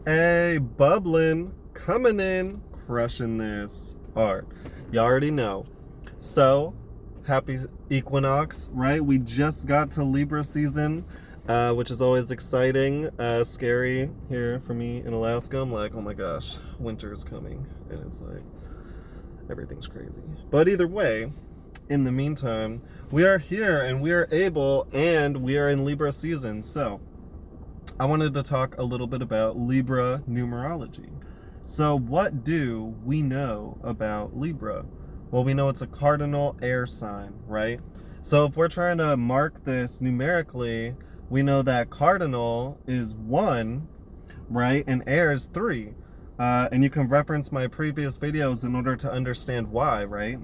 Hey, bubbling, coming in, crushing this art. You already know. So, happy equinox, right? We just got to Libra season, which is always exciting, scary here for me in Alaska. I'm like, oh my gosh, winter is coming. And it's like, everything's crazy. But either way, in the meantime, we are here and we are able, and we are in Libra season. So, I wanted to talk a little bit about Libra numerology. So, what do we know about Libra? Well, we know it's a cardinal air sign, right? So, if we're trying to mark this numerically, we know that cardinal is 1, right? And air is 3. And you can reference my previous videos in order to understand why, right?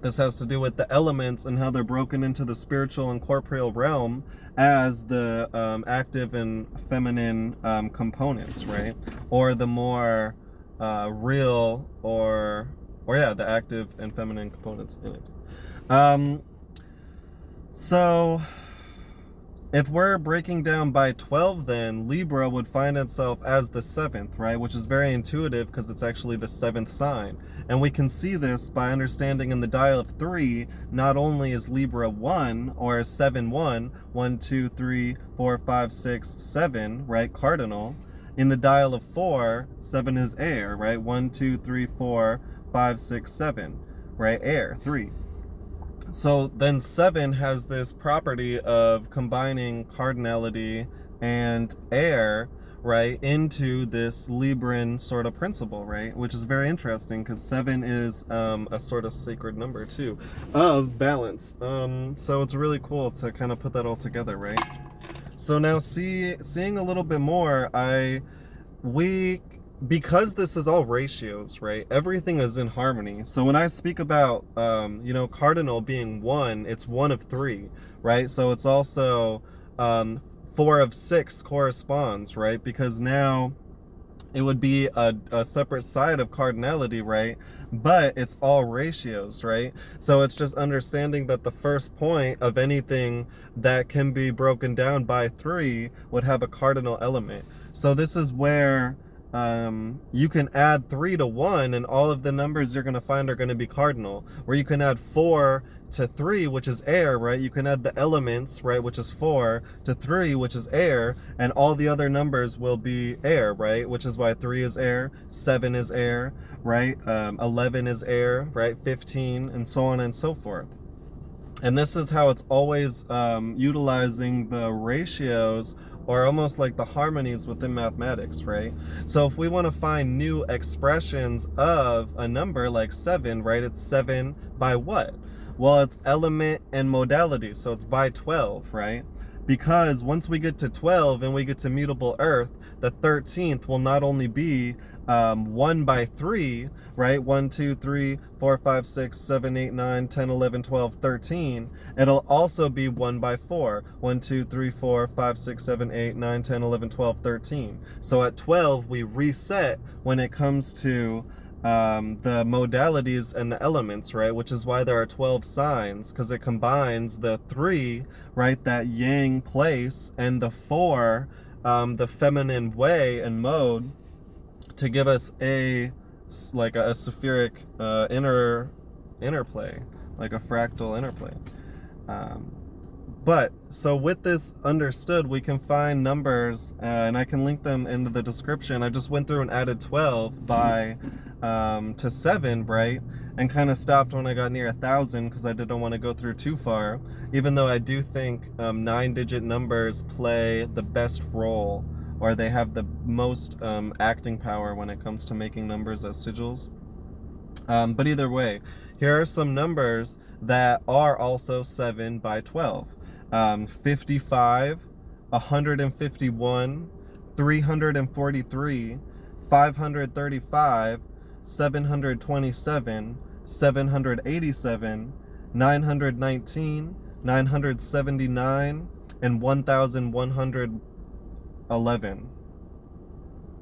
This has to do with the elements and how they're broken into the spiritual and corporeal realm as the active and feminine components, right? Or the more real or yeah, the active and feminine components in it. So if we're breaking down by 12, then Libra would find itself as the 7th, right? Which is very intuitive because it's actually the 7th sign. And we can see this by understanding in the dial of 3, not only is Libra 1 or 7 1, 1, 2, 3, 4, 5, 6, 7, right? Cardinal. In the dial of 4, 7 is air, right? 1, 2, 3, 4, 5, 6, 7, right? Air, 3. So then 7 has this property of combining cardinality and air, right, into this Libran sort of principle, right? Which is very interesting because 7 is a sort of sacred number too of balance. So it's really cool to kind of put that all together, right? So now seeing a little bit more, because this is all ratios, right? Everything is in harmony. So when I speak about, cardinal being 1, it's 1 of 3, right? So it's also 4 of 6 corresponds, right? Because now it would be a separate side of cardinality, right? But it's all ratios, right? So it's just understanding that the first point of anything that can be broken down by 3 would have a cardinal element. So this is where you can add 3 to 1 and all of the numbers you're going to find are going to be cardinal. Where you can add 4 to 3, which is air, right? You can add the elements, right, which is 4, to 3, which is air, and all the other numbers will be air, right? Which is why 3 is air, 7 is air, right? 11 is air, right? 15, and so on and so forth. And this is how it's always utilizing the ratios or almost like the harmonies within mathematics, right? So if we want to find new expressions of a number like 7, right? It's 7 by what? Well, it's element and modality, so it's by 12, right? Because once we get to 12 and we get to mutable earth, the 13th will not only be 1 by 3, right? 1, 2, 3, 4, 5, 6, 7, 8, 9, 10, 11, 12, 13. It'll also be 1 by 4. 1, 2, 3, 4, 5, 6, 7, 8, 9, 10, 11, 12, 13. So at 12, we reset when it comes to the modalities and the elements, right? Which is why there are 12 signs, because it combines the 3, right? That yang place, and the 4, the feminine way and mode, to give us a spheric interplay, like a fractal interplay. But so with this understood, we can find numbers, and I can link them into the description. I just went through and added 12 by to 7, right? And kind of stopped when I got near 1,000 because I didn't want to go through too far. Even though I do think 9-digit numbers play the best role, or they have the most acting power when it comes to making numbers as sigils. But either way, here are some numbers that are also 7 by 12. 55, 151, 343, 535, 727, 787, 919, 979, and 1,111.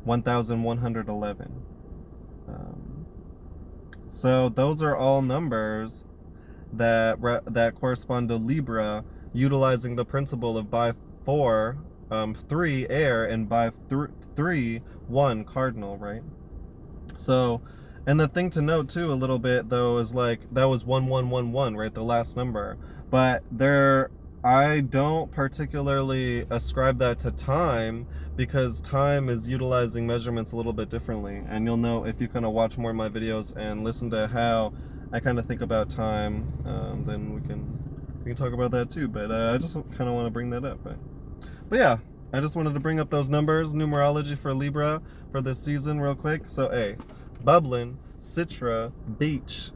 1,111. So those are all numbers that correspond to Libra, utilizing the principle of by 4 3 air, and by 3 1 cardinal, right? So, and the thing to note too a little bit though is like that was 1111, right, the last number. But I don't particularly ascribe that to time, because time is utilizing measurements a little bit differently. And you'll know if you kind of watch more of my videos and listen to how I kind of think about time, then we can talk about that too. But I just kind of want to bring that up. But yeah, I just wanted to bring up those numbers, numerology for Libra for this season real quick. So A, bubbling, Citra, beach,